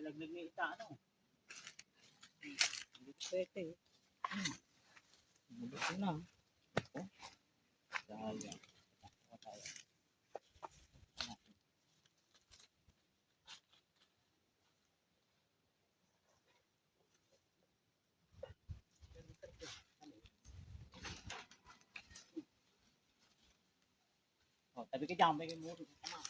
nalaglag na isa, ano? Hindi ko pwede. Bulit ko na. Ito. Sayang. Tayo. Oh, tabi ka dyan, may muro. Tama.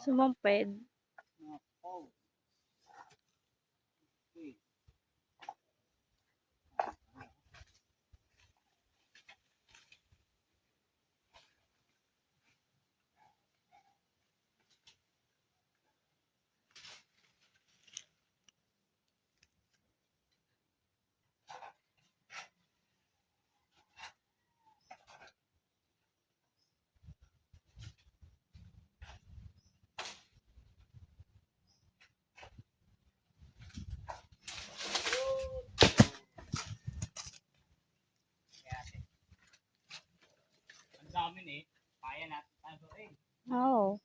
Sumamped. Oh. Okay. Ang dami eh. Kaya natin tayo eh. Oo.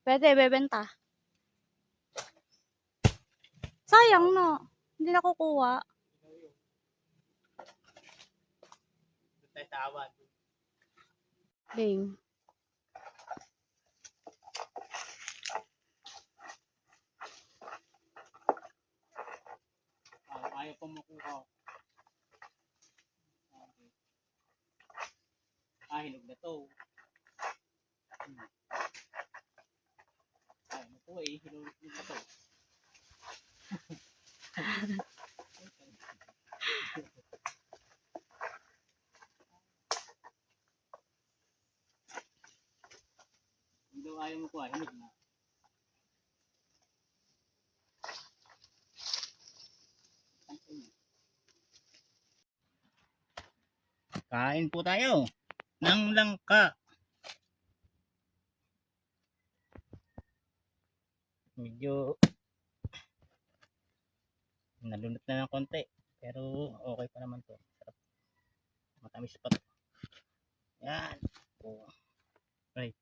Pwede, bebenta. Sayang no. Hindi na kukuha. Doon tayo sa awan. Game. Ayaw pa makuha. Okay. Hinog na to. Ayaw na to eh. Hinog na to. Hindi ayaw mo kuha. Hinog na. Kain po tayo ng langka. Medyo nalunot na ng konti pero okay pa naman to. Sarap. Matamis pa to. Yan. Oh. Right.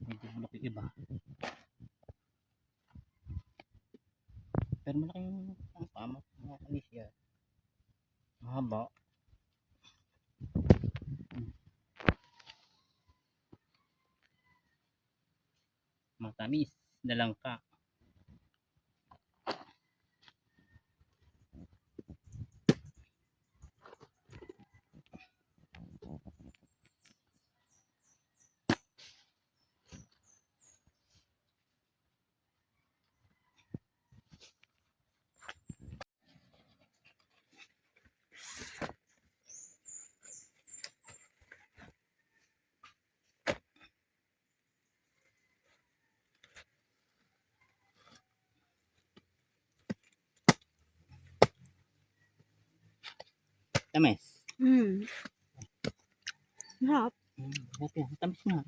Medyo malaki iba. Pero malaking ang pama. Mga kanis yan. Mahaba. Matamis na langka. Tamis. Harap. Tamis na.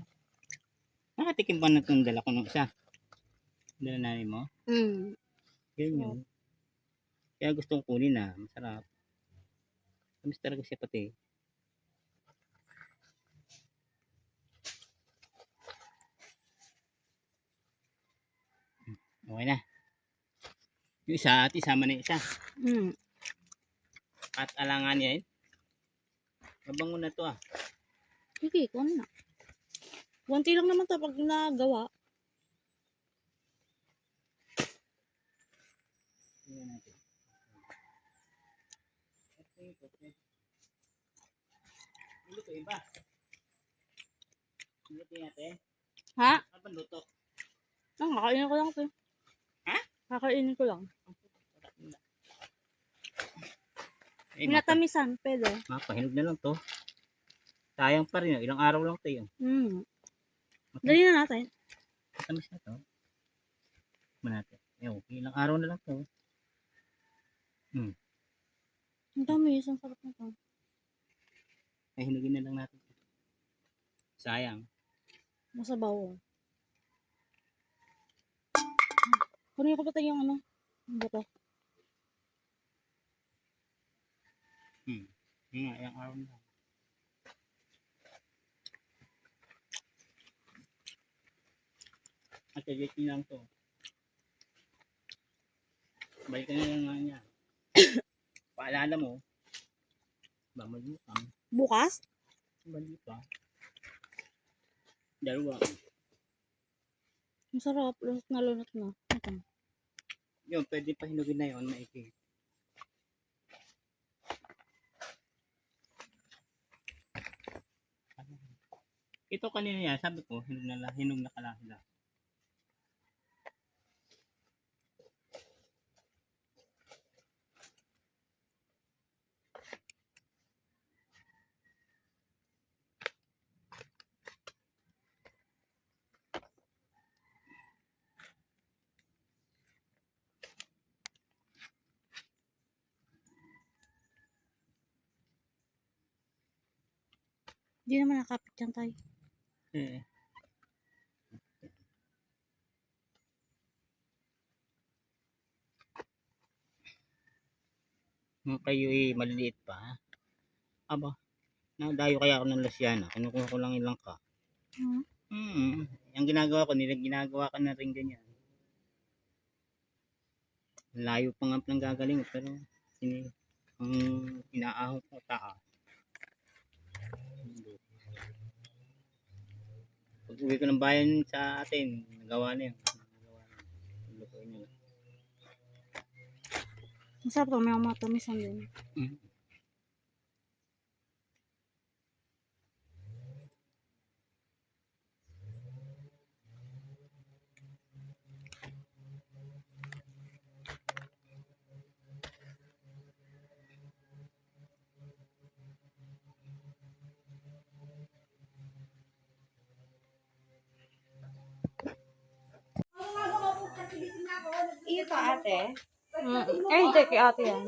Nakatikim ba na itong dala ko nung isa? Dala namin mo? Yun yun. Kaya gustong kunin na. Masarap. Tamis talaga siya pati. Okay na. Yung isa at isama na yung isa. At alangan yan. Mabango na to ah. Sige, kuha na. Kunti lang naman to pag nagawa. Tingnan natin. Okay. Ito iba. Luto natin. Ha? Ano ba luto? Kakainin ko lang to. Ha? Kakainin ko lang. Eh, Minatamisan, pwede. mapahinog na lang to. Sayang pa rin. Ilang araw lang to yun. Dali na natin. Matamis na to. Natin. Ilang araw na lang to. Ang tamis, ang sarap na to. Ay, hinugin na lang natin. Sayang. Masabaw. Kunin ko pa tayo yung ano. Ang buto. Ilang araw na lang. At suggestion lang to. Balikan na lang nga niya. Paalala mo. Bamagutang. Bukas? Balik pa. Dalawa. Ang sarap. Lunot na lunot na. Ito. Yun, pwede pa hinugin na yun. Maigi. Ito kanina yan. Sabi ko, hinog na kalahila. Hindi naman nakapit yan tayo. Nung kayo maliliit pa. Aba, nadayo kaya ako ng Luciana. Kinukuha ko lang ilang ka. Ang ginagawa ko, ginagawa ka na rin ganyan. Layo pa nga ng gagaling. Pero, ang inaahon ko taas. Pag uwi ko ng bayan sa atin, nagawa na yun. Lutuin nyo. Ang sarap to. May matamisan din. Iyo to ate. Ay, hindi kay ate yan.